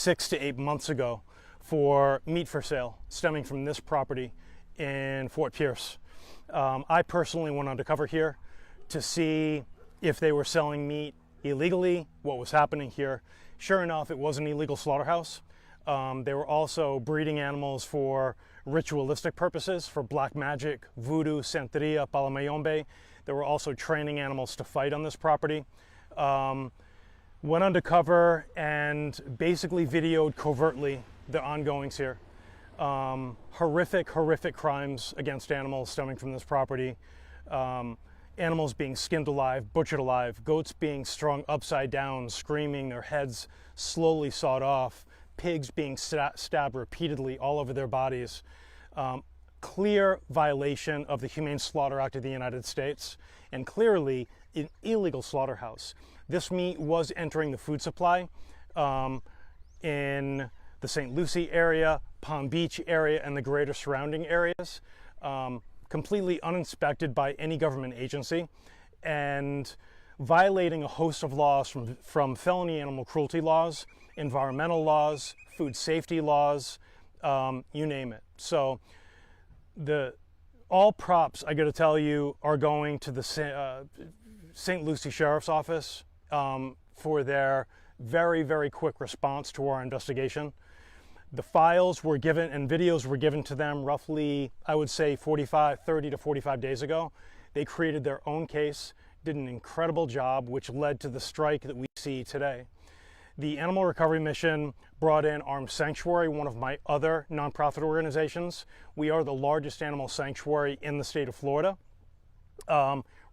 6 to 8 months ago for meat for sale stemming from this property in Fort Pierce. I personally went undercover here to see if they were selling meat illegally, what was happening here. Sure enough, it was an illegal slaughterhouse. They were also breeding animals for ritualistic purposes, for black magic, voodoo, santeria, palamayombe. They were also training animals to fight on this property. Went undercover and basically videoed covertly the ongoings here. Horrific crimes against animals stemming from this property. Animals being skinned alive, butchered alive, goats being strung upside down, screaming, their heads slowly sawed off, pigs being stabbed repeatedly all over their bodies. Clear violation of the Humane Slaughter Act of the United States, and clearly an illegal slaughterhouse. This meat was entering the food supply in the St. Lucie area, Palm Beach area, and the greater surrounding areas, completely uninspected by any government agency, and violating a host of laws from felony animal cruelty laws, environmental laws, food safety laws, you name it. So all props, I got to tell you, are going to the St. Lucie Sheriff's Office for their very quick response to our investigation. The files were given and videos were given to them roughly, I would say 30 to 45 days ago. They created their own case, did an incredible job, which led to the strike that we see today. The Animal Recovery Mission brought in Armed Sanctuary, one of my other nonprofit organizations. We are the largest animal sanctuary in the state of Florida,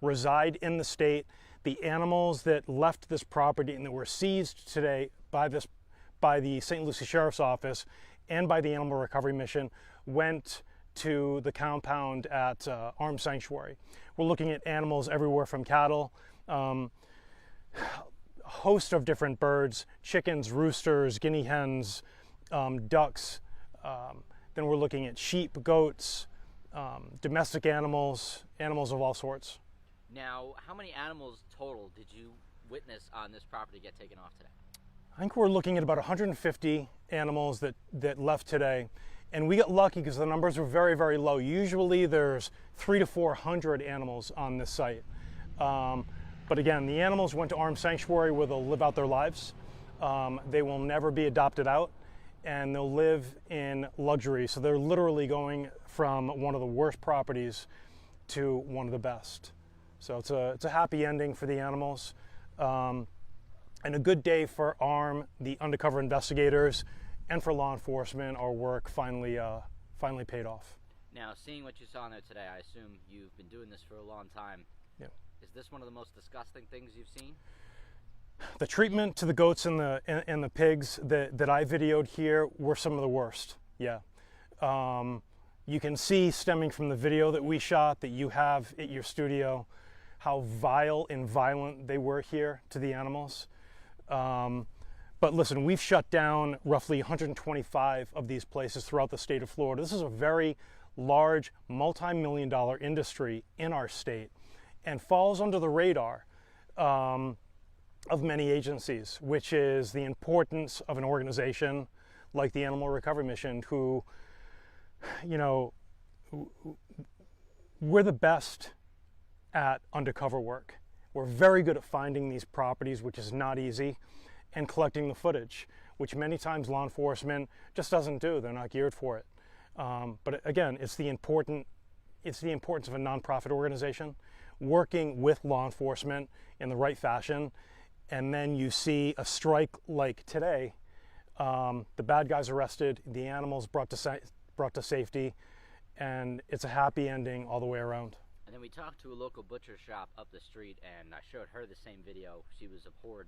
reside in the state. The animals that left this property and that were seized today by the St. Lucie Sheriff's Office and by the Animal Recovery Mission went to the compound at Armed Sanctuary. We're looking at animals everywhere from cattle, host of different birds, chickens, roosters, guinea hens, ducks. Then we're looking at sheep, goats, domestic animals, animals of all sorts. Now, how many animals total did you witness on this property get taken off today? I think we're looking at about 150 animals that left today. And we got lucky because the numbers were very low. Usually there's 300 to 400 animals on this site. But again, the animals went to Armed Sanctuary where they'll live out their lives. They will never be adopted out, and they'll live in luxury. So they're literally going from one of the worst properties to one of the best. So it's a happy ending for the animals, and a good day for ARM, the undercover investigators, and for law enforcement. Our work finally paid off. Now, seeing what you saw in there today, I assume you've been doing this for a long time. Yeah. Is this one of the most disgusting things you've seen? The treatment to the goats and the pigs that I videoed here were some of the worst. Yeah. You can see, stemming from the video that we shot, that you have at your studio, how vile and violent they were here to the animals. But listen, we've shut down roughly 125 of these places throughout the state of Florida. This is a very large, multi-million-dollar industry in our state and falls under the radar of many agencies, which is the importance of an organization like the Animal Recovery Mission, who, you know, we're the best at undercover work. We're very good at finding these properties, which is not easy, and collecting the footage, which many times law enforcement just doesn't do. They're not geared for it. But again, it's the importance of a nonprofit organization working with law enforcement in the right fashion. And then you see a strike like today, the bad guys arrested, the animals brought to safety, and it's a happy ending all the way around. And then we talked to a local butcher shop up the street, and I showed her the same video. She was abhorred,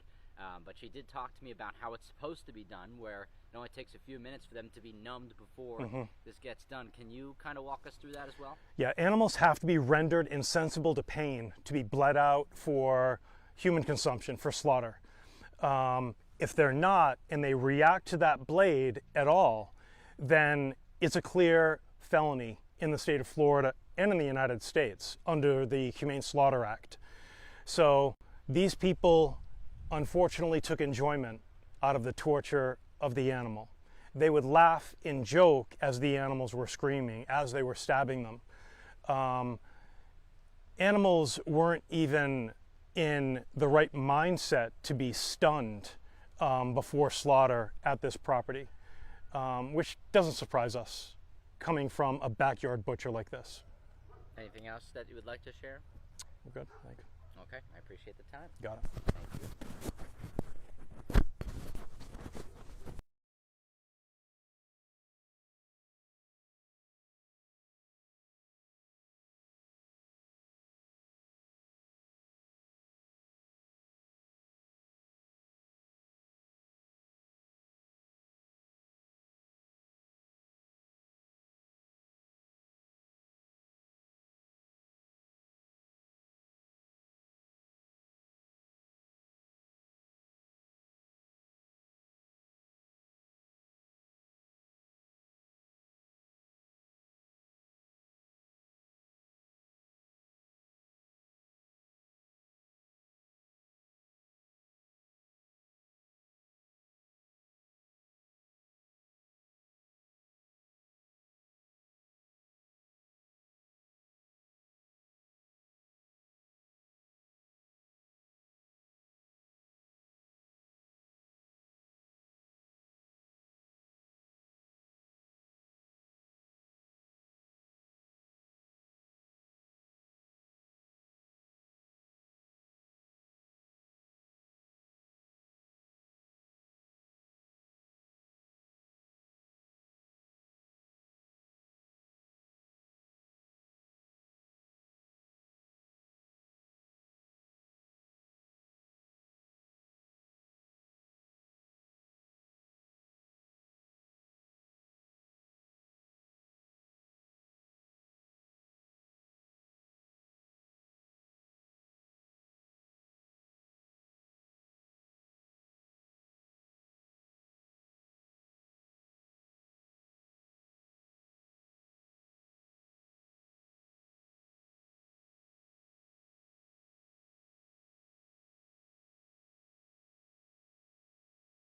but she did talk to me about how it's supposed to be done, where it only takes a few minutes for them to be numbed before this gets done. Can you kind of walk us through that as well? Yeah, animals have to be rendered insensible to pain to be bled out for human consumption, for slaughter. If they're not, and they react to that blade at all, then it's a clear felony in the state of Florida and in the United States under the Humane Slaughter Act. So these people unfortunately took enjoyment out of the torture of the animal. They would laugh and joke as the animals were screaming, as they were stabbing them. Animals weren't even in the right mindset to be stunned before slaughter at this property, which doesn't surprise us coming from a backyard butcher like this. Anything else that you would like to share? We're good. Thank you. Okay, I appreciate the time. Got it. Thank you.